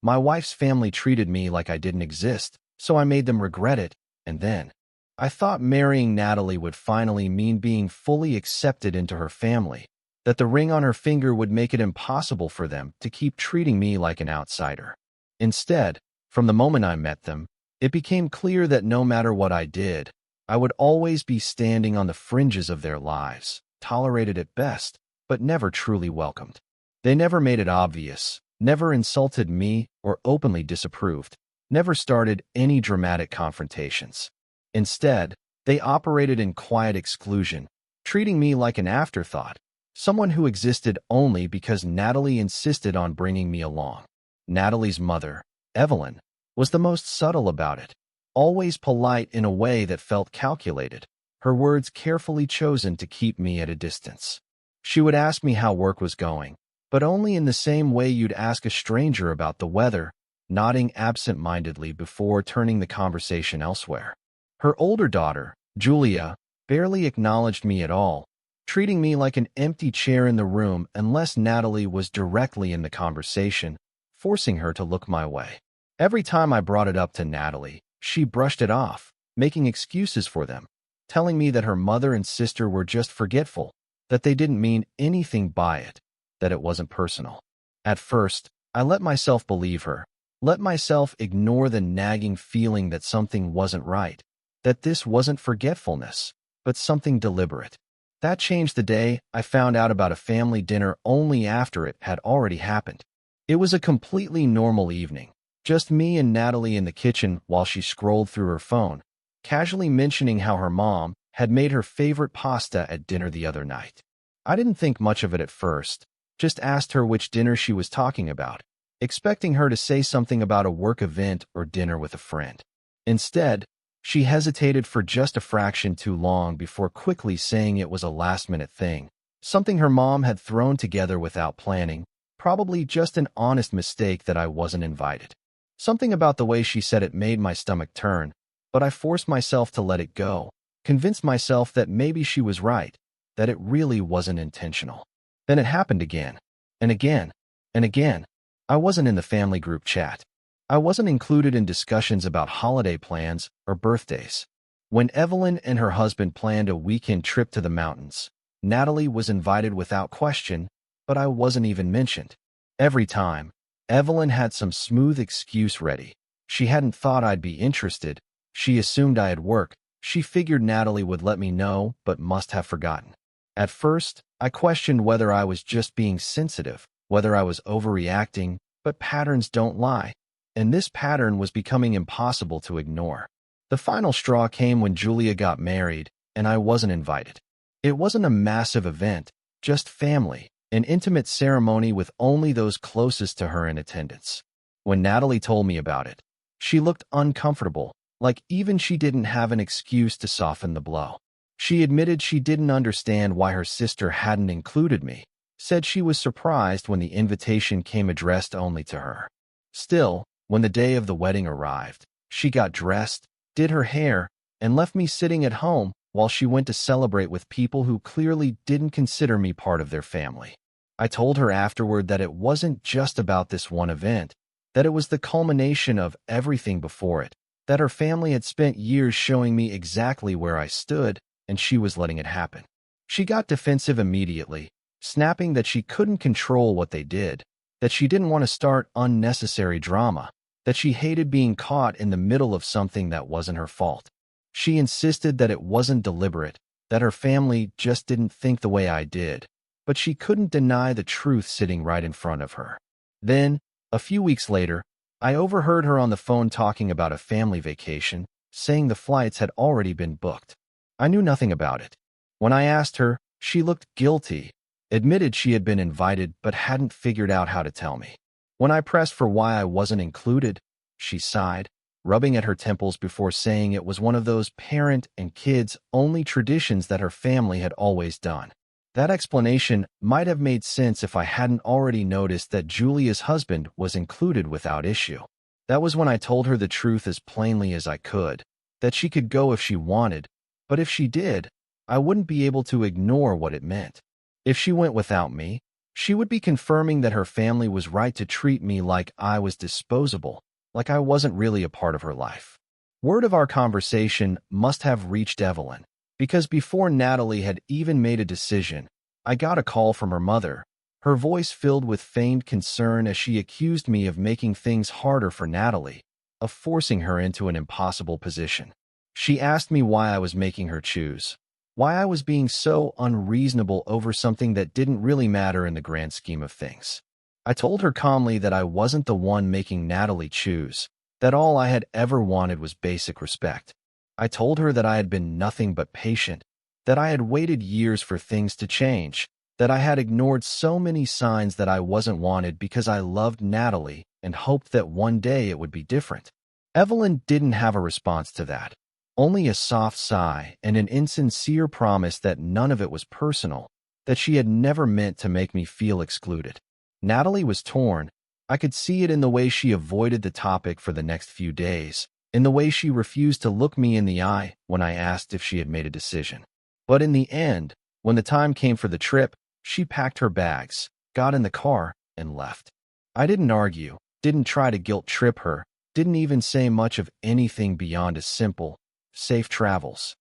My wife's family treated me like I didn't exist, so I made them regret it, and then I thought marrying Natalie would finally mean being fully accepted into her family, that the ring on her finger would make it impossible for them to keep treating me like an outsider. Instead, from the moment I met them, it became clear that no matter what I did, I would always be standing on the fringes of their lives, tolerated at best, but never truly welcomed. They never made it obvious, never insulted me or openly disapproved, never started any dramatic confrontations. Instead, they operated in quiet exclusion, treating me like an afterthought, someone who existed only because Natalie insisted on bringing me along. Natalie's mother, Evelyn, was the most subtle about it, always polite in a way that felt calculated, her words carefully chosen to keep me at a distance. She would ask me how work was going, but only in the same way you'd ask a stranger about the weather, nodding absent-mindedly before turning the conversation elsewhere. Her older daughter, Julia, barely acknowledged me at all, treating me like an empty chair in the room unless Natalie was directly in the conversation, forcing her to look my way. Every time I brought it up to Natalie, she brushed it off, making excuses for them, telling me that her mother and sister were just forgetful, that they didn't mean anything by it, that it wasn't personal. At first, I let myself believe her, let myself ignore the nagging feeling that something wasn't right, that this wasn't forgetfulness, but something deliberate. That changed the day I found out about a family dinner only after it had already happened. It was a completely normal evening, just me and Natalie in the kitchen while she scrolled through her phone, casually mentioning how her mom had made her favorite pasta at dinner the other night. I didn't think much of it at first, just asked her which dinner she was talking about, expecting her to say something about a work event or dinner with a friend. Instead, she hesitated for just a fraction too long before quickly saying it was a last-minute thing, something her mom had thrown together without planning, probably just an honest mistake that I wasn't invited. Something about the way she said it made my stomach turn, but I forced myself to let it go, convinced myself that maybe she was right, that it really wasn't intentional. Then it happened again, and again, and again. I wasn't in the family group chat. I wasn't included in discussions about holiday plans or birthdays. When Evelyn and her husband planned a weekend trip to the mountains, Natalie was invited without question, but I wasn't even mentioned. Every time, Evelyn had some smooth excuse ready. She hadn't thought I'd be interested. She assumed I had work. She figured Natalie would let me know, but must have forgotten. At first, I questioned whether I was just being sensitive, whether I was overreacting, but patterns don't lie, and this pattern was becoming impossible to ignore. The final straw came when Julia got married, and I wasn't invited. It wasn't a massive event, just family, an intimate ceremony with only those closest to her in attendance. When Natalie told me about it, she looked uncomfortable, like even she didn't have an excuse to soften the blow. She admitted she didn't understand why her sister hadn't included me, said she was surprised when the invitation came addressed only to her. Still, when the day of the wedding arrived, she got dressed, did her hair, and left me sitting at home while she went to celebrate with people who clearly didn't consider me part of their family. I told her afterward that it wasn't just about this one event, that it was the culmination of everything before it, that her family had spent years showing me exactly where I stood, and she was letting it happen. She got defensive immediately, snapping that she couldn't control what they did, that she didn't want to start unnecessary drama, that she hated being caught in the middle of something that wasn't her fault. She insisted that it wasn't deliberate, that her family just didn't think the way I did, but she couldn't deny the truth sitting right in front of her. Then, a few weeks later, I overheard her on the phone talking about a family vacation, saying the flights had already been booked. I knew nothing about it. When I asked her, she looked guilty, admitted she had been invited but hadn't figured out how to tell me. When I pressed for why I wasn't included, she sighed, rubbing at her temples before saying it was one of those parent and kids-only traditions that her family had always done. That explanation might have made sense if I hadn't already noticed that Julia's husband was included without issue. That was when I told her the truth as plainly as I could, that she could go if she wanted, but if she did, I wouldn't be able to ignore what it meant. If she went without me, She would be confirming that her family was right to treat me like I was disposable, like I wasn't really a part of her life. Word of our conversation must have reached Evelyn, because before Natalie had even made a decision, I got a call from her mother, her voice filled with feigned concern as she accused me of making things harder for Natalie, of forcing her into an impossible position. She asked me why I was making her choose, why I was being so unreasonable over something that didn't really matter in the grand scheme of things. I told her calmly that I wasn't the one making Natalie choose, that all I had ever wanted was basic respect. I told her that I had been nothing but patient, that I had waited years for things to change, that I had ignored so many signs that I wasn't wanted because I loved Natalie and hoped that one day it would be different. Evelyn didn't have a response to that, only a soft sigh and an insincere promise that none of it was personal, that she had never meant to make me feel excluded. Natalie was torn. I could see it in the way she avoided the topic for the next few days, in the way she refused to look me in the eye when I asked if she had made a decision. But in the end, when the time came for the trip, she packed her bags, got in the car, and left. I didn't argue, didn't try to guilt-trip her, didn't even say much of anything beyond a simple, safe travels.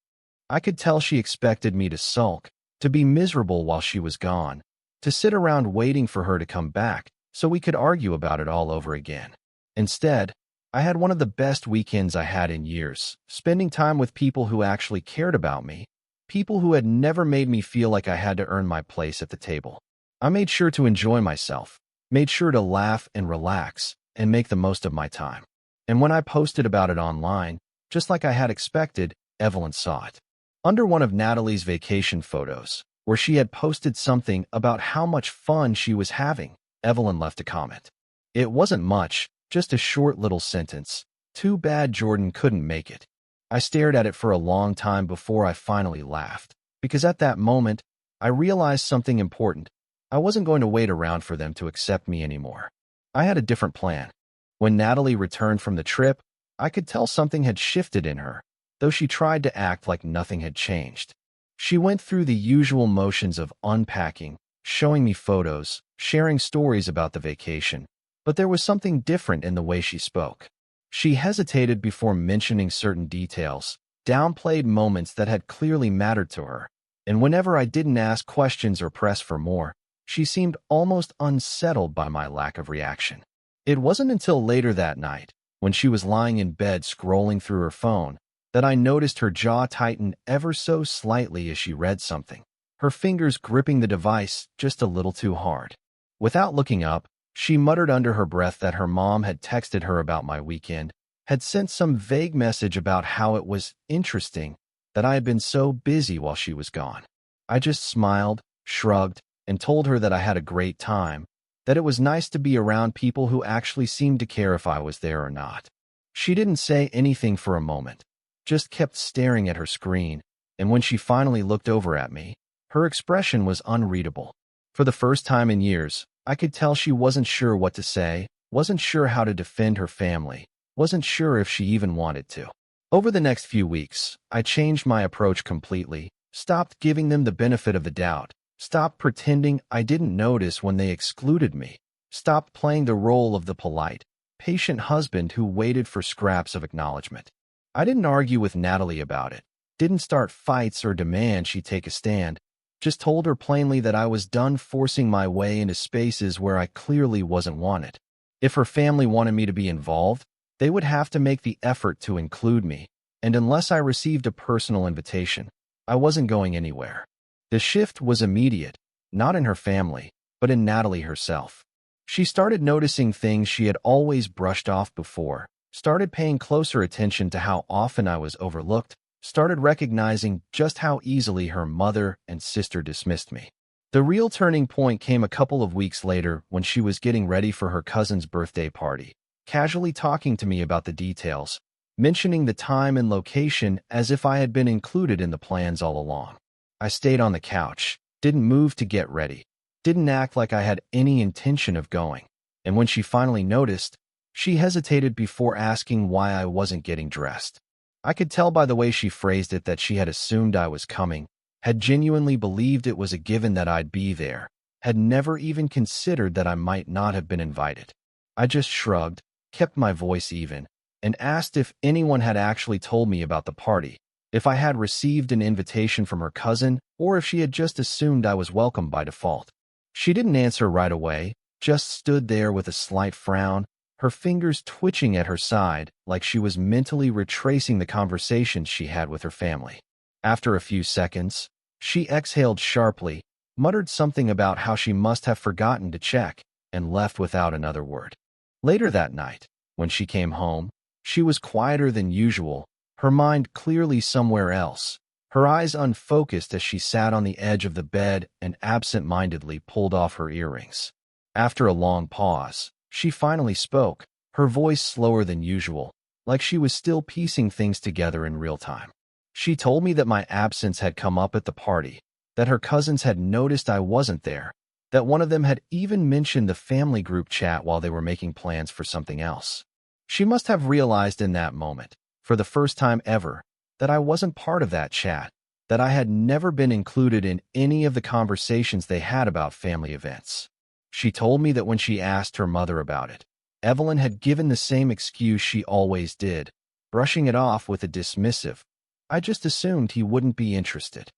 I could tell she expected me to sulk, to be miserable while she was gone, to sit around waiting for her to come back so we could argue about it all over again. Instead, I had one of the best weekends I had in years, spending time with people who actually cared about me, people who had never made me feel like I had to earn my place at the table. I made sure to enjoy myself, made sure to laugh and relax, and make the most of my time. And when I posted about it online, just like I had expected, Evelyn saw it. Under one of Natalie's vacation photos, where she had posted something about how much fun she was having, Evelyn left a comment. It wasn't much, just a short little sentence. Too bad Jordan couldn't make it. I stared at it for a long time before I finally laughed, because at that moment, I realized something important. I wasn't going to wait around for them to accept me anymore. I had a different plan. When Natalie returned from the trip, I could tell something had shifted in her, though she tried to act like nothing had changed. She went through the usual motions of unpacking, showing me photos, sharing stories about the vacation, but there was something different in the way she spoke. She hesitated before mentioning certain details, downplayed moments that had clearly mattered to her, and whenever I didn't ask questions or press for more, she seemed almost unsettled by my lack of reaction. It wasn't until later that night, when she was lying in bed scrolling through her phone, that I noticed her jaw tighten ever so slightly as she read something, her fingers gripping the device just a little too hard. Without looking up, she muttered under her breath that her mom had texted her about my weekend, had sent some vague message about how it was interesting that I had been so busy while she was gone. I just smiled, shrugged, and told her that I had a great time, that it was nice to be around people who actually seemed to care if I was there or not. She didn't say anything for a moment, just kept staring at her screen, and when she finally looked over at me, her expression was unreadable. For the first time in years, I could tell she wasn't sure what to say, wasn't sure how to defend her family, wasn't sure if she even wanted to. Over the next few weeks, I changed my approach completely, stopped giving them the benefit of the doubt, stopped pretending I didn't notice when they excluded me, stopped playing the role of the polite, patient husband who waited for scraps of acknowledgement. I didn't argue with Natalie about it, didn't start fights or demand she take a stand, just told her plainly that I was done forcing my way into spaces where I clearly wasn't wanted. If her family wanted me to be involved, they would have to make the effort to include me, and unless I received a personal invitation, I wasn't going anywhere. The shift was immediate, not in her family, but in Natalie herself. She started noticing things she had always brushed off before, started paying closer attention to how often I was overlooked, started recognizing just how easily her mother and sister dismissed me. The real turning point came a couple of weeks later when she was getting ready for her cousin's birthday party, casually talking to me about the details, mentioning the time and location as if I had been included in the plans all along. I stayed on the couch, didn't move to get ready, didn't act like I had any intention of going, and when she finally noticed, she hesitated before asking why I wasn't getting dressed. I could tell by the way she phrased it that she had assumed I was coming, had genuinely believed it was a given that I'd be there, had never even considered that I might not have been invited. I just shrugged, kept my voice even, and asked if anyone had actually told me about the party, if I had received an invitation from her cousin, or if she had just assumed I was welcome by default. She didn't answer right away, just stood there with a slight frown, her fingers twitching at her side like she was mentally retracing the conversations she had with her family. After a few seconds, she exhaled sharply, muttered something about how she must have forgotten to check, and left without another word. Later that night, when she came home, she was quieter than usual, her mind clearly somewhere else, her eyes unfocused as she sat on the edge of the bed and absent-mindedly pulled off her earrings. After a long pause, she finally spoke, her voice slower than usual, like she was still piecing things together in real time. She told me that my absence had come up at the party, that her cousins had noticed I wasn't there, that one of them had even mentioned the family group chat while they were making plans for something else. She must have realized in that moment, for the first time ever, that I wasn't part of that chat, that I had never been included in any of the conversations they had about family events. She told me that when she asked her mother about it, Evelyn had given the same excuse she always did, brushing it off with a dismissive, "I just assumed he wouldn't be interested."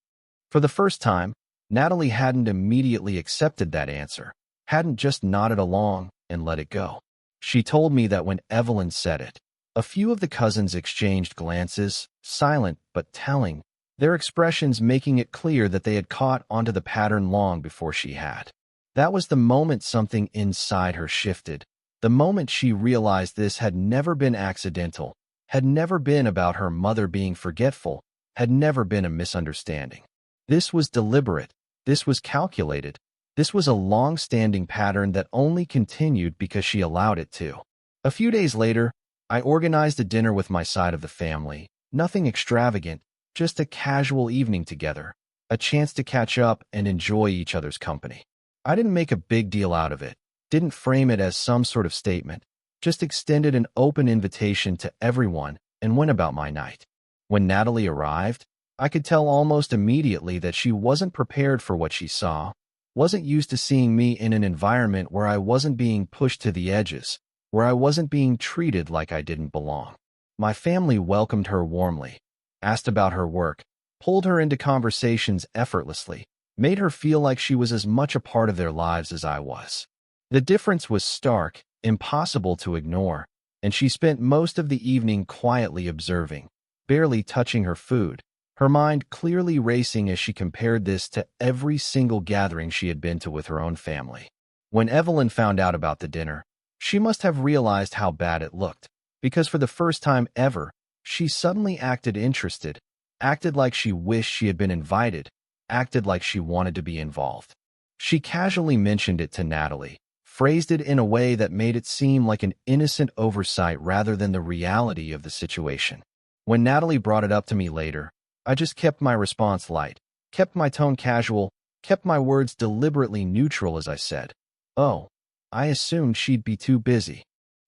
For the first time, Natalie hadn't immediately accepted that answer, hadn't just nodded along and let it go. She told me that when Evelyn said it, a few of the cousins exchanged glances, silent but telling, their expressions making it clear that they had caught onto the pattern long before she had. That was the moment something inside her shifted, the moment she realized this had never been accidental, had never been about her mother being forgetful, had never been a misunderstanding. This was deliberate, this was calculated, this was a long-standing pattern that only continued because she allowed it to. A few days later, I organized a dinner with my side of the family, nothing extravagant, just a casual evening together, a chance to catch up and enjoy each other's company. I didn't make a big deal out of it, didn't frame it as some sort of statement, just extended an open invitation to everyone and went about my night. When Natalie arrived, I could tell almost immediately that she wasn't prepared for what she saw, wasn't used to seeing me in an environment where I wasn't being pushed to the edges, where I wasn't being treated like I didn't belong. My family welcomed her warmly, asked about her work, pulled her into conversations effortlessly, made her feel like she was as much a part of their lives as I was. The difference was stark, impossible to ignore, and she spent most of the evening quietly observing, barely touching her food, her mind clearly racing as she compared this to every single gathering she had been to with her own family. When Evelyn found out about the dinner, she must have realized how bad it looked, because for the first time ever, she suddenly acted interested, acted like she wished she had been invited, acted like she wanted to be involved. She casually mentioned it to Natalie, phrased it in a way that made it seem like an innocent oversight rather than the reality of the situation. When Natalie brought it up to me later, I just kept my response light, kept my tone casual, kept my words deliberately neutral as I said, "Oh, I assumed she'd be too busy."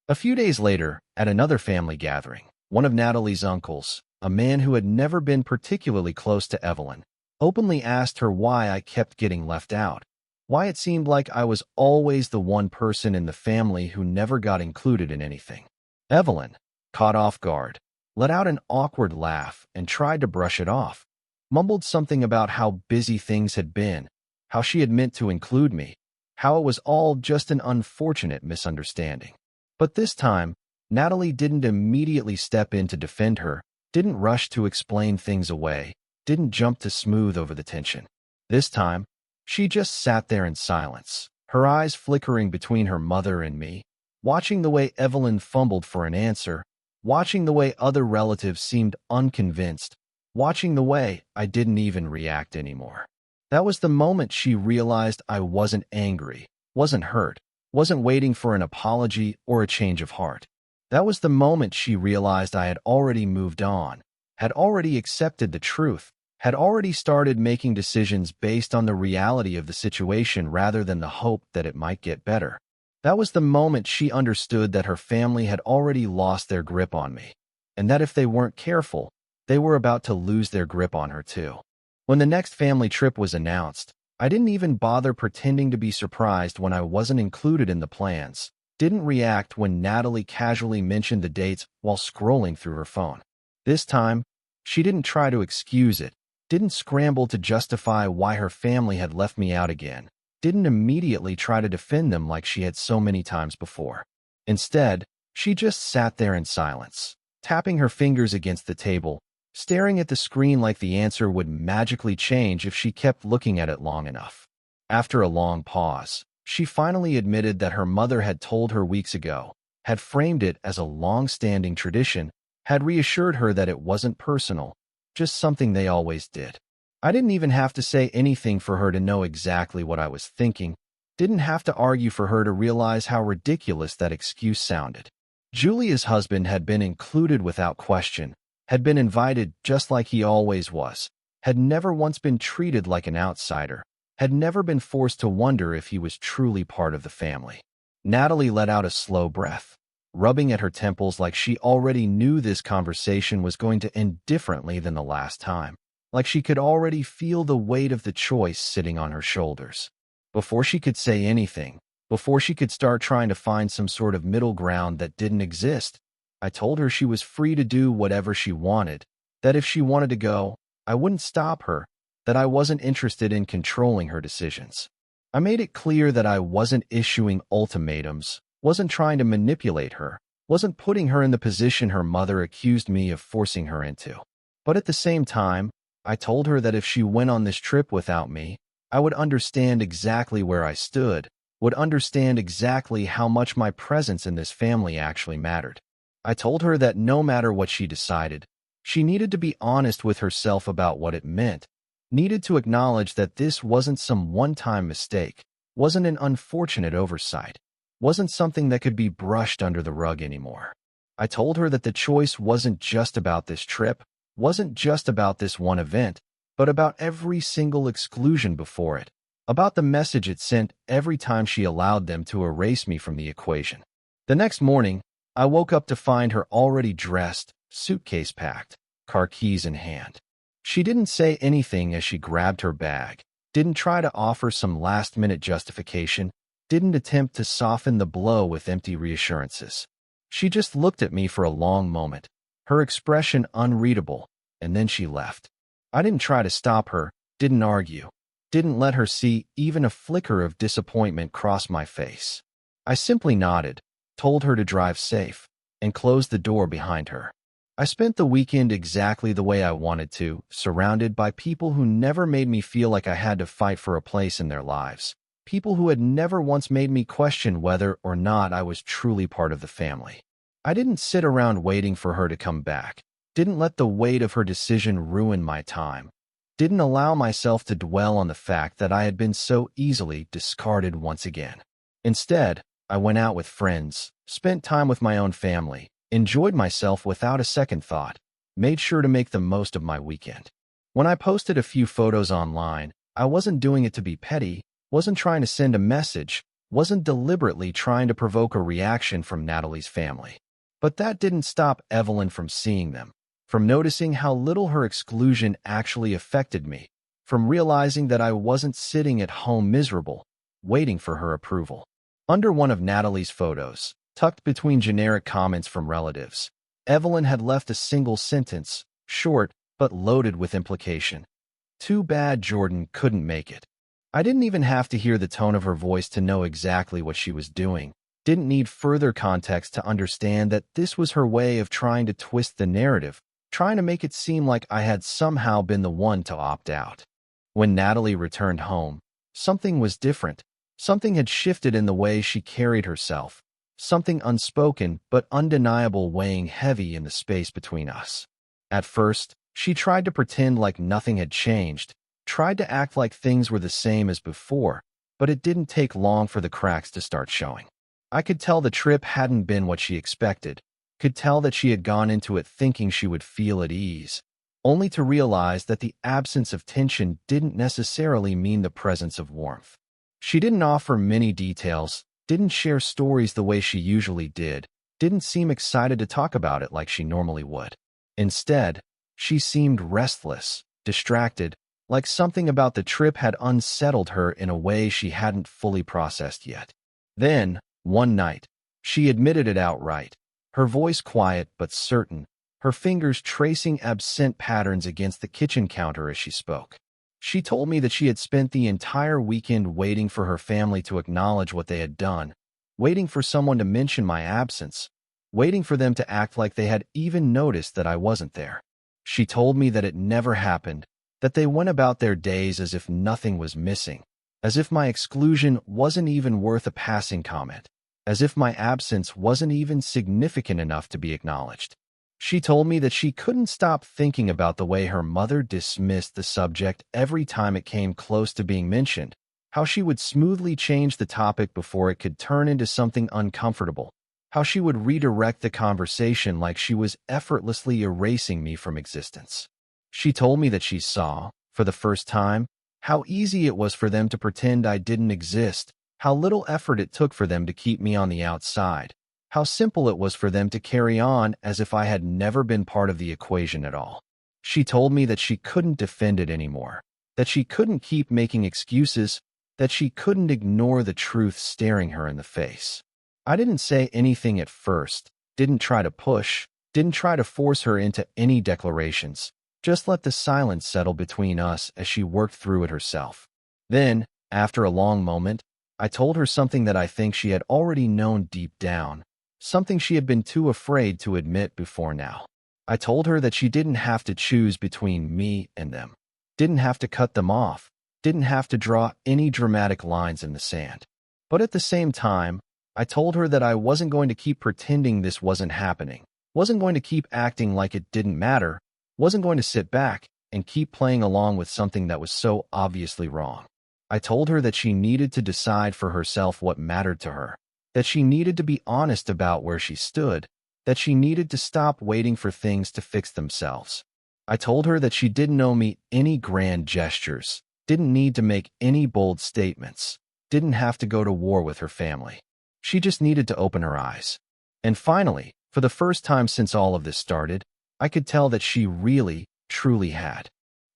A few days later, at another family gathering, one of Natalie's uncles, a man who had never been particularly close to Evelyn, openly asked her why I kept getting left out, why it seemed like I was always the one person in the family who never got included in anything. Evelyn, caught off guard, let out an awkward laugh and tried to brush it off, mumbled something about how busy things had been, how she had meant to include me, how it was all just an unfortunate misunderstanding. But this time, Natalie didn't immediately step in to defend her, didn't rush to explain things away, didn't jump to smooth over the tension. This time, she just sat there in silence, her eyes flickering between her mother and me, watching the way Evelyn fumbled for an answer, watching the way other relatives seemed unconvinced, watching the way I didn't even react anymore. That was the moment she realized I wasn't angry, wasn't hurt, wasn't waiting for an apology or a change of heart. That was the moment she realized I had already moved on, had already accepted the truth, had already started making decisions based on the reality of the situation rather than the hope that it might get better. That was the moment she understood that her family had already lost their grip on me, and that if they weren't careful, they were about to lose their grip on her too. When the next family trip was announced, I didn't even bother pretending to be surprised when I wasn't included in the plans. Didn't react when Natalie casually mentioned the dates while scrolling through her phone. This time, she didn't try to excuse it, didn't scramble to justify why her family had left me out again, didn't immediately try to defend them like she had so many times before. Instead, she just sat there in silence, tapping her fingers against the table, staring at the screen like the answer would magically change if she kept looking at it long enough. After a long pause, she finally admitted that her mother had told her weeks ago, had framed it as a long-standing tradition, had reassured her that it wasn't personal, just something they always did. I didn't even have to say anything for her to know exactly what I was thinking, didn't have to argue for her to realize how ridiculous that excuse sounded. Julia's husband had been included without question, had been invited just like he always was, had never once been treated like an outsider, had never been forced to wonder if he was truly part of the family. Natalie let out a slow breath, rubbing at her temples like she already knew this conversation was going to end differently than the last time, like she could already feel the weight of the choice sitting on her shoulders. Before she could say anything, before she could start trying to find some sort of middle ground that didn't exist, I told her she was free to do whatever she wanted, that if she wanted to go, I wouldn't stop her, that I wasn't interested in controlling her decisions. I made it clear that I wasn't issuing ultimatums, wasn't trying to manipulate her, wasn't putting her in the position her mother accused me of forcing her into. But at the same time, I told her that if she went on this trip without me, I would understand exactly where I stood, would understand exactly how much my presence in this family actually mattered. I told her that no matter what she decided, she needed to be honest with herself about what it meant, needed to acknowledge that this wasn't some one-time mistake, wasn't an unfortunate oversight, wasn't something that could be brushed under the rug anymore. I told her that the choice wasn't just about this trip, wasn't just about this one event, but about every single exclusion before it, about the message it sent every time she allowed them to erase me from the equation. The next morning, I woke up to find her already dressed, suitcase packed, car keys in hand. She didn't say anything as she grabbed her bag, didn't try to offer some last-minute justification, didn't attempt to soften the blow with empty reassurances. She just looked at me for a long moment, her expression unreadable, and then she left. I didn't try to stop her, didn't argue, didn't let her see even a flicker of disappointment cross my face. I simply nodded, told her to drive safe, and closed the door behind her. I spent the weekend exactly the way I wanted to, surrounded by people who never made me feel like I had to fight for a place in their lives, people who had never once made me question whether or not I was truly part of the family. I didn't sit around waiting for her to come back, didn't let the weight of her decision ruin my time, didn't allow myself to dwell on the fact that I had been so easily discarded once again. Instead, I went out with friends, spent time with my own family, enjoyed myself without a second thought, made sure to make the most of my weekend. When I posted a few photos online, I wasn't doing it to be petty, wasn't trying to send a message, wasn't deliberately trying to provoke a reaction from Natalie's family. But that didn't stop Evelyn from seeing them, from noticing how little her exclusion actually affected me, from realizing that I wasn't sitting at home miserable, waiting for her approval. Under one of Natalie's photos, tucked between generic comments from relatives, Evelyn had left a single sentence, short but loaded with implication. "Too bad Jordan couldn't make it." I didn't even have to hear the tone of her voice to know exactly what she was doing, didn't need further context to understand that this was her way of trying to twist the narrative, trying to make it seem like I had somehow been the one to opt out. When Natalie returned home, something was different. Something had shifted in the way she carried herself, something unspoken but undeniable weighing heavy in the space between us. At first, she tried to pretend like nothing had changed, tried to act like things were the same as before, but it didn't take long for the cracks to start showing. I could tell the trip hadn't been what she expected, could tell that she had gone into it thinking she would feel at ease, only to realize that the absence of tension didn't necessarily mean the presence of warmth. She didn't offer many details, didn't share stories the way she usually did, didn't seem excited to talk about it like she normally would. Instead, she seemed restless, distracted, like something about the trip had unsettled her in a way she hadn't fully processed yet. Then, one night, she admitted it outright, her voice quiet but certain, her fingers tracing absent patterns against the kitchen counter as she spoke. She told me that she had spent the entire weekend waiting for her family to acknowledge what they had done, waiting for someone to mention my absence, waiting for them to act like they had even noticed that I wasn't there. She told me that it never happened, that they went about their days as if nothing was missing, as if my exclusion wasn't even worth a passing comment, as if my absence wasn't even significant enough to be acknowledged. She told me that she couldn't stop thinking about the way her mother dismissed the subject every time it came close to being mentioned, how she would smoothly change the topic before it could turn into something uncomfortable, how she would redirect the conversation like she was effortlessly erasing me from existence. She told me that she saw, for the first time, how easy it was for them to pretend I didn't exist, how little effort it took for them to keep me on the outside, how simple it was for them to carry on as if I had never been part of the equation at all. She told me that she couldn't defend it anymore, that she couldn't keep making excuses, that she couldn't ignore the truth staring her in the face. I didn't say anything at first, didn't try to push, didn't try to force her into any declarations, just let the silence settle between us as she worked through it herself. Then, after a long moment, I told her something that I think she had already known deep down, something she had been too afraid to admit before now. I told her that she didn't have to choose between me and them, didn't have to cut them off, didn't have to draw any dramatic lines in the sand. But at the same time, I told her that I wasn't going to keep pretending this wasn't happening, wasn't going to keep acting like it didn't matter, wasn't going to sit back and keep playing along with something that was so obviously wrong. I told her that she needed to decide for herself what mattered to her, that she needed to be honest about where she stood, that she needed to stop waiting for things to fix themselves. I told her that she didn't owe me any grand gestures, didn't need to make any bold statements, didn't have to go to war with her family. She just needed to open her eyes. And finally, for the first time since all of this started, I could tell that she really, truly had.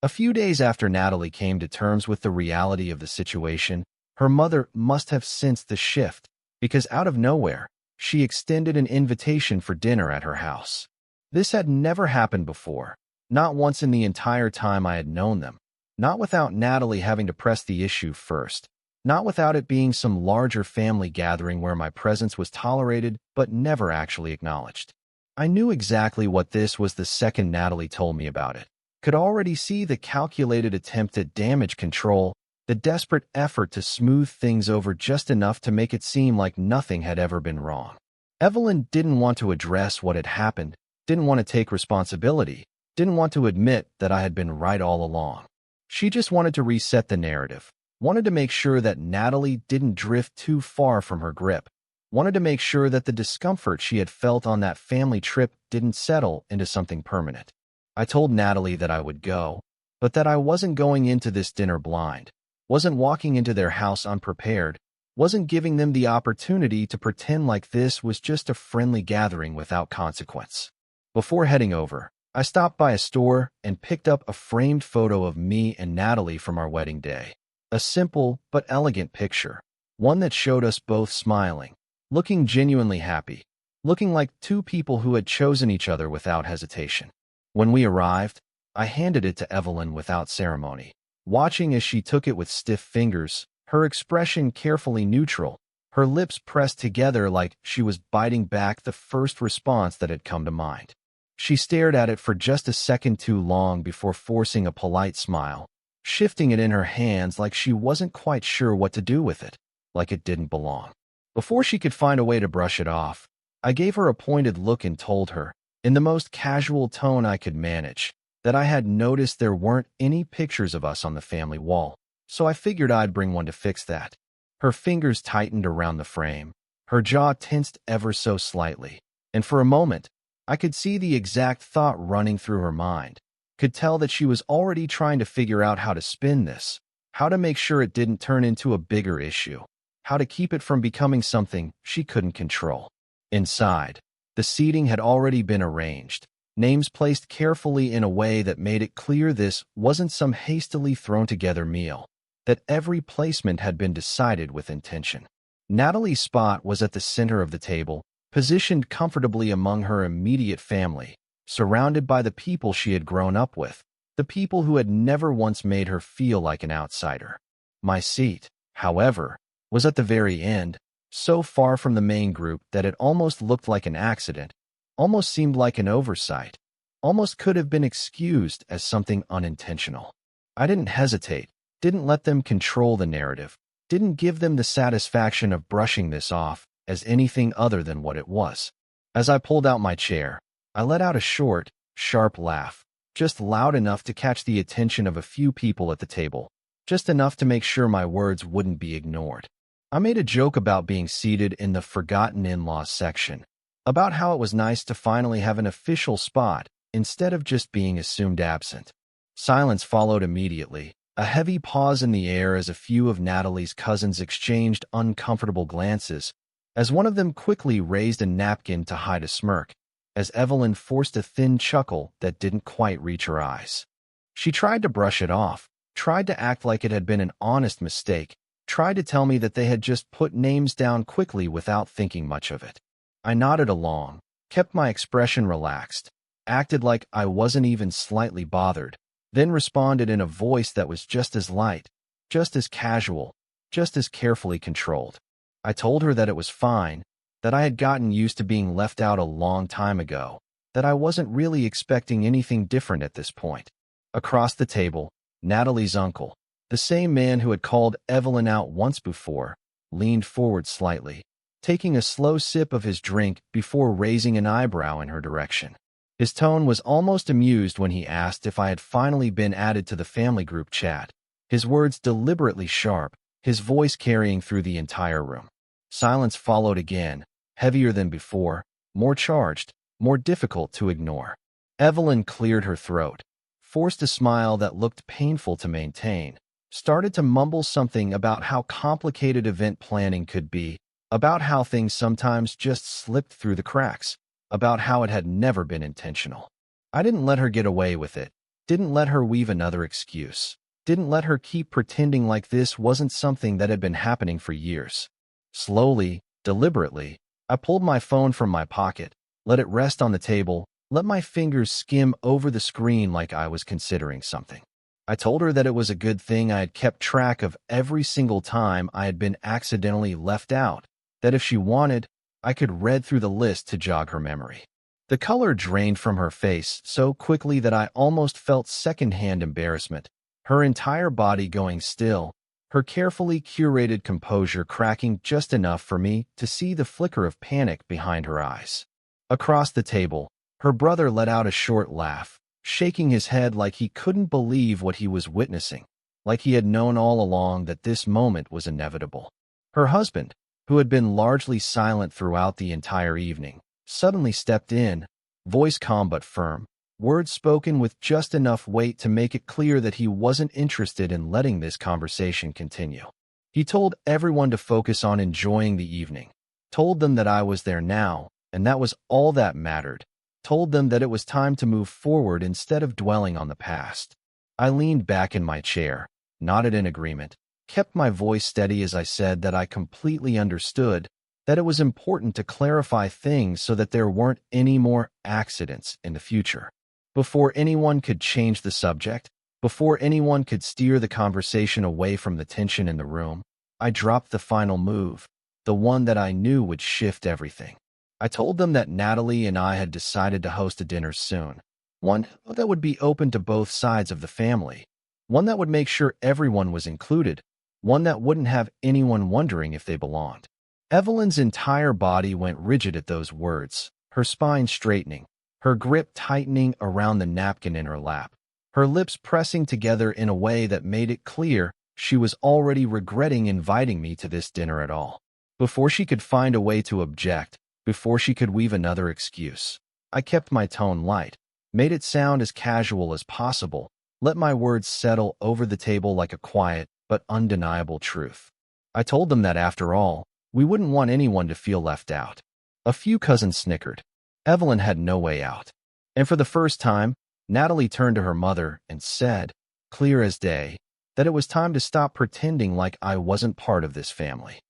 A few days after Natalie came to terms with the reality of the situation, her mother must have sensed the shift, because out of nowhere, she extended an invitation for dinner at her house. This had never happened before, not once in the entire time I had known them, not without Natalie having to press the issue first, not without it being some larger family gathering where my presence was tolerated but never actually acknowledged. I knew exactly what this was the second Natalie told me about it. Could already see the calculated attempt at damage control, the desperate effort to smooth things over just enough to make it seem like nothing had ever been wrong. Evelyn didn't want to address what had happened, didn't want to take responsibility, didn't want to admit that I had been right all along. She just wanted to reset the narrative, wanted to make sure that Natalie didn't drift too far from her grip, wanted to make sure that the discomfort she had felt on that family trip didn't settle into something permanent. I told Natalie that I would go, but that I wasn't going into this dinner blind, wasn't walking into their house unprepared, wasn't giving them the opportunity to pretend like this was just a friendly gathering without consequence. Before heading over, I stopped by a store and picked up a framed photo of me and Natalie from our wedding day. A simple but elegant picture, one that showed us both smiling, looking genuinely happy, looking like two people who had chosen each other without hesitation. When we arrived, I handed it to Evelyn without ceremony, watching as she took it with stiff fingers, her expression carefully neutral, her lips pressed together like she was biting back the first response that had come to mind. She stared at it for just a second too long before forcing a polite smile, shifting it in her hands like she wasn't quite sure what to do with it, like it didn't belong. Before she could find a way to brush it off, I gave her a pointed look and told her, in the most casual tone I could manage, that I had noticed there weren't any pictures of us on the family wall, so I figured I'd bring one to fix that. Her fingers tightened around the frame, her jaw tensed ever so slightly, and for a moment, I could see the exact thought running through her mind, could tell that she was already trying to figure out how to spin this, how to make sure it didn't turn into a bigger issue, how to keep it from becoming something she couldn't control. Inside, the seating had already been arranged, names placed carefully in a way that made it clear this wasn't some hastily thrown-together meal, that every placement had been decided with intention. Natalie's spot was at the center of the table, positioned comfortably among her immediate family, surrounded by the people she had grown up with, the people who had never once made her feel like an outsider. My seat, however, was at the very end, so far from the main group that it almost looked like an accident, almost seemed like an oversight, almost could have been excused as something unintentional. I didn't hesitate, didn't let them control the narrative, didn't give them the satisfaction of brushing this off as anything other than what it was. As I pulled out my chair, I let out a short, sharp laugh, just loud enough to catch the attention of a few people at the table, just enough to make sure my words wouldn't be ignored. I made a joke about being seated in the forgotten in-laws section, about how it was nice to finally have an official spot instead of just being assumed absent. Silence followed immediately, a heavy pause in the air as a few of Natalie's cousins exchanged uncomfortable glances, as one of them quickly raised a napkin to hide a smirk, as Evelyn forced a thin chuckle that didn't quite reach her eyes. She tried to brush it off, tried to act like it had been an honest mistake, tried to tell me that they had just put names down quickly without thinking much of it. I nodded along, kept my expression relaxed, acted like I wasn't even slightly bothered, then responded in a voice that was just as light, just as casual, just as carefully controlled. I told her that it was fine, that I had gotten used to being left out a long time ago, that I wasn't really expecting anything different at this point. Across the table, Natalie's uncle, the same man who had called Evelyn out once before, leaned forward slightly, taking a slow sip of his drink before raising an eyebrow in her direction. His tone was almost amused when he asked if I had finally been added to the family group chat, his words deliberately sharp, his voice carrying through the entire room. Silence followed again, heavier than before, more charged, more difficult to ignore. Evelyn cleared her throat, forced a smile that looked painful to maintain, started to mumble something about how complicated event planning could be, about how things sometimes just slipped through the cracks, about how it had never been intentional. I didn't let her get away with it, didn't let her weave another excuse, didn't let her keep pretending like this wasn't something that had been happening for years. Slowly, deliberately, I pulled my phone from my pocket, let it rest on the table, let my fingers skim over the screen like I was considering something. I told her that it was a good thing I had kept track of every single time I had been accidentally left out, that if she wanted, I could read through the list to jog her memory. The color drained from her face so quickly that I almost felt secondhand embarrassment, her entire body going still, her carefully curated composure cracking just enough for me to see the flicker of panic behind her eyes. Across the table, her brother let out a short laugh, shaking his head like he couldn't believe what he was witnessing, like he had known all along that this moment was inevitable. Her husband, who had been largely silent throughout the entire evening, suddenly stepped in, voice calm but firm, words spoken with just enough weight to make it clear that he wasn't interested in letting this conversation continue. He told everyone to focus on enjoying the evening, told them that I was there now, and that was all that mattered, told them that it was time to move forward instead of dwelling on the past. I leaned back in my chair, nodded in agreement, kept my voice steady as I said that I completely understood that it was important to clarify things so that there weren't any more accidents in the future. Before anyone could change the subject, before anyone could steer the conversation away from the tension in the room, I dropped the final move, the one that I knew would shift everything. I told them that Natalie and I had decided to host a dinner soon, one that would be open to both sides of the family, one that would make sure everyone was included, one that wouldn't have anyone wondering if they belonged. Evelyn's entire body went rigid at those words, her spine straightening, her grip tightening around the napkin in her lap, her lips pressing together in a way that made it clear she was already regretting inviting me to this dinner at all. Before she could find a way to object, before she could weave another excuse, I kept my tone light, made it sound as casual as possible, let my words settle over the table like a quiet but undeniable truth. I told them that after all, we wouldn't want anyone to feel left out. A few cousins snickered. Evelyn had no way out. And for the first time, Natalie turned to her mother and said, clear as day, that it was time to stop pretending like I wasn't part of this family.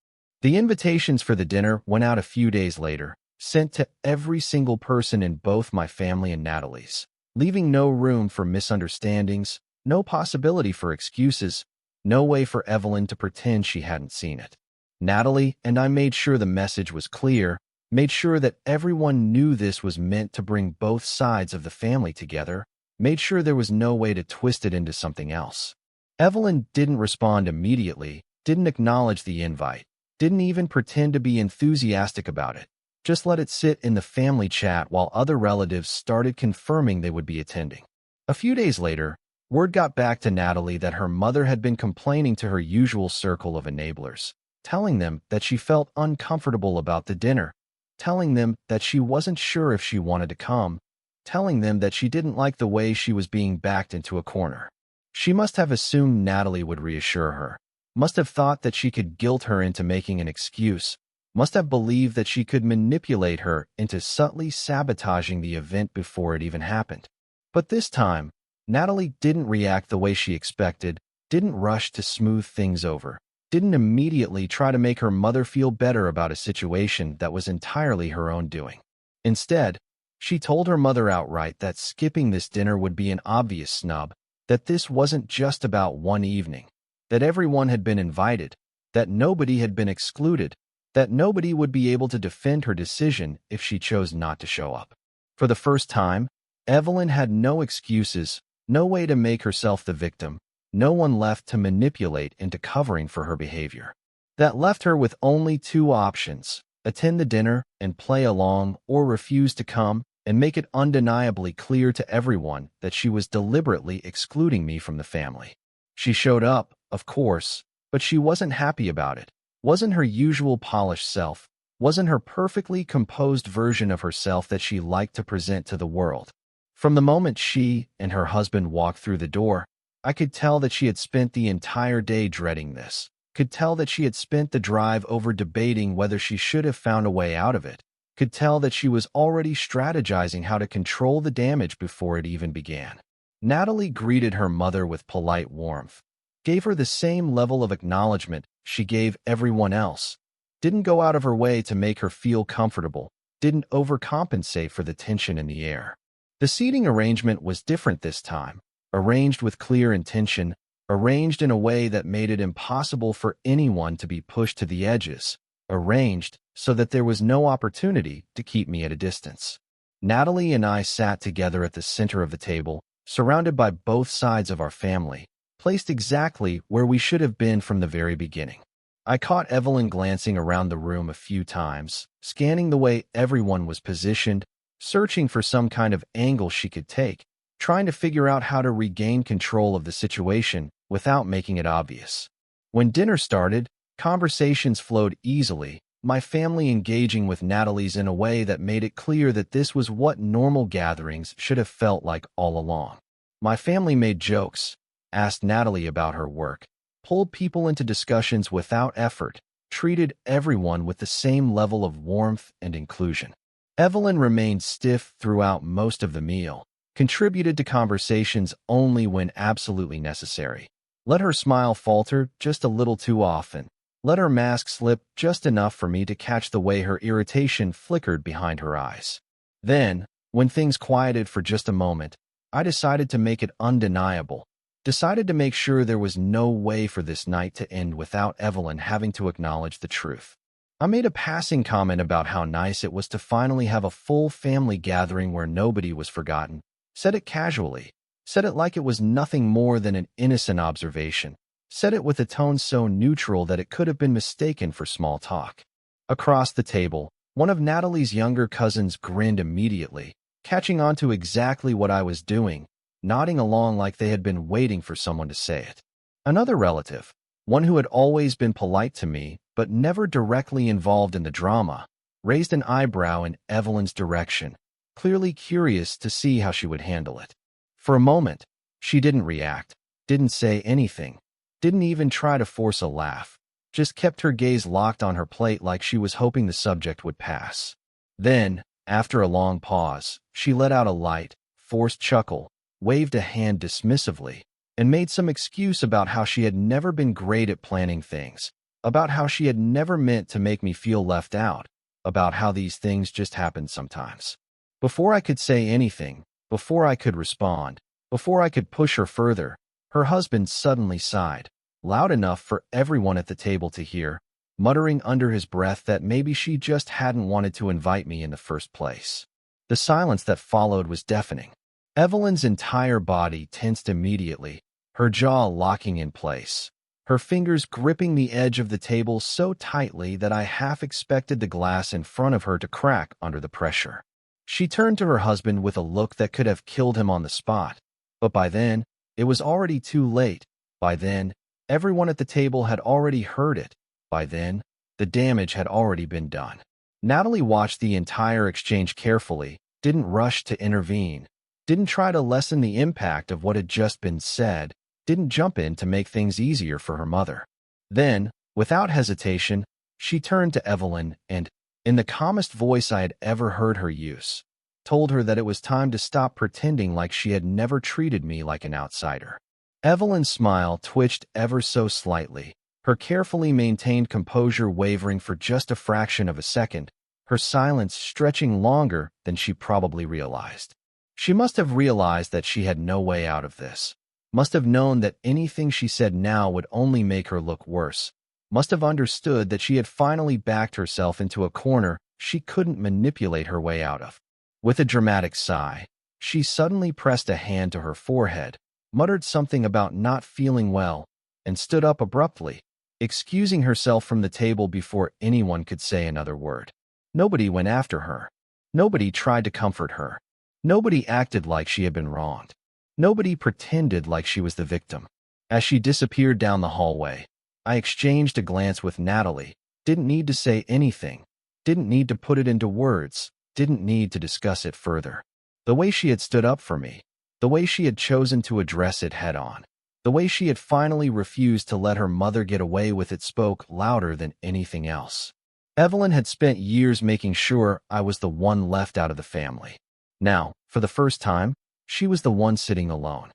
The invitations for the dinner went out a few days later, sent to every single person in both my family and Natalie's, leaving no room for misunderstandings, no possibility for excuses, no way for Evelyn to pretend she hadn't seen it. Natalie and I made sure the message was clear, made sure that everyone knew this was meant to bring both sides of the family together, made sure there was no way to twist it into something else. Evelyn didn't respond immediately, didn't acknowledge the invite, didn't even pretend to be enthusiastic about it. Just let it sit in the family chat while other relatives started confirming they would be attending. A few days later, word got back to Natalie that her mother had been complaining to her usual circle of enablers, telling them that she felt uncomfortable about the dinner, telling them that she wasn't sure if she wanted to come, telling them that she didn't like the way she was being backed into a corner. She must have assumed Natalie would reassure her, must have thought that she could guilt her into making an excuse, must have believed that she could manipulate her into subtly sabotaging the event before it even happened. But this time, Natalie didn't react the way she expected, didn't rush to smooth things over, didn't immediately try to make her mother feel better about a situation that was entirely her own doing. Instead, she told her mother outright that skipping this dinner would be an obvious snub, that this wasn't just about one evening, that everyone had been invited, that nobody had been excluded, that nobody would be able to defend her decision if she chose not to show up. For the first time, Evelyn had no excuses, no way to make herself the victim, no one left to manipulate into covering for her behavior. That left her with only two options: attend the dinner and play along, or refuse to come and make it undeniably clear to everyone that she was deliberately excluding me from the family. She showed up, of course, but she wasn't happy about it, wasn't her usual polished self, wasn't her perfectly composed version of herself that she liked to present to the world. From the moment she and her husband walked through the door, I could tell that she had spent the entire day dreading this, could tell that she had spent the drive over debating whether she should have found a way out of it, could tell that she was already strategizing how to control the damage before it even began. Natalie greeted her mother with polite warmth, gave her the same level of acknowledgement she gave everyone else, didn't go out of her way to make her feel comfortable, didn't overcompensate for the tension in the air. The seating arrangement was different this time, arranged with clear intention, arranged in a way that made it impossible for anyone to be pushed to the edges, arranged so that there was no opportunity to keep me at a distance. Natalie and I sat together at the center of the table, surrounded by both sides of our family, placed exactly where we should have been from the very beginning. I caught Evelyn glancing around the room a few times, scanning the way everyone was positioned, searching for some kind of angle she could take, trying to figure out how to regain control of the situation without making it obvious. When dinner started, conversations flowed easily, my family engaging with Natalie's in a way that made it clear that this was what normal gatherings should have felt like all along. My family made jokes, asked Natalie about her work, pulled people into discussions without effort, treated everyone with the same level of warmth and inclusion. Evelyn remained stiff throughout most of the meal, contributed to conversations only when absolutely necessary, let her smile falter just a little too often, let her mask slip just enough for me to catch the way her irritation flickered behind her eyes. Then, when things quieted for just a moment, I decided to make it undeniable, decided to make sure there was no way for this night to end without Evelyn having to acknowledge the truth. I made a passing comment about how nice it was to finally have a full family gathering where nobody was forgotten, said it casually, said it like it was nothing more than an innocent observation, said it with a tone so neutral that it could have been mistaken for small talk. Across the table, one of Natalie's younger cousins grinned immediately, catching on to exactly what I was doing, nodding along like they had been waiting for someone to say it. Another relative, one who had always been polite to me but never directly involved in the drama, raised an eyebrow in Evelyn's direction, clearly curious to see how she would handle it. For a moment, she didn't react, didn't say anything, didn't even try to force a laugh, just kept her gaze locked on her plate like she was hoping the subject would pass. Then, After a long pause, she let out a light, forced chuckle, waved a hand dismissively, and made some excuse about how she had never been great at planning things, about how she had never meant to make me feel left out, about how these things just happen sometimes. Before I could say anything, before I could respond, before I could push her further, her husband suddenly sighed, loud enough for everyone at the table to hear, muttering under his breath that maybe she just hadn't wanted to invite me in the first place. The silence that followed was deafening. Evelyn's entire body tensed immediately, her jaw locking in place, her fingers gripping the edge of the table so tightly that I half expected the glass in front of her to crack under the pressure. She turned to her husband with a look that could have killed him on the spot, but by then, it was already too late. By then, everyone at the table had already heard it. By then, the damage had already been done. Natalie watched the entire exchange carefully, didn't rush to intervene, didn't try to lessen the impact of what had just been said, didn't jump in to make things easier for her mother. Then, without hesitation, she turned to Evelyn and, in the calmest voice I had ever heard her use, told her that it was time to stop pretending like she had never treated me like an outsider. Evelyn's smile twitched ever so slightly, her carefully maintained composure wavering for just a fraction of a second, her silence stretching longer than she probably realized. She must have realized that she had no way out of this, must have known that anything she said now would only make her look worse, must have understood that she had finally backed herself into a corner she couldn't manipulate her way out of. With a dramatic sigh, she suddenly pressed a hand to her forehead, muttered something about not feeling well, and stood up abruptly, excusing herself from the table before anyone could say another word. Nobody went after her. Nobody tried to comfort her. Nobody acted like she had been wronged. Nobody pretended like she was the victim. As she disappeared down the hallway, I exchanged a glance with Natalie, didn't need to say anything, didn't need to put it into words, didn't need to discuss it further. The way she had stood up for me, the way she had chosen to address it head-on, the way she had finally refused to let her mother get away with it spoke louder than anything else. Evelyn had spent years making sure I was the one left out of the family. Now, for the first time, she was the one sitting alone.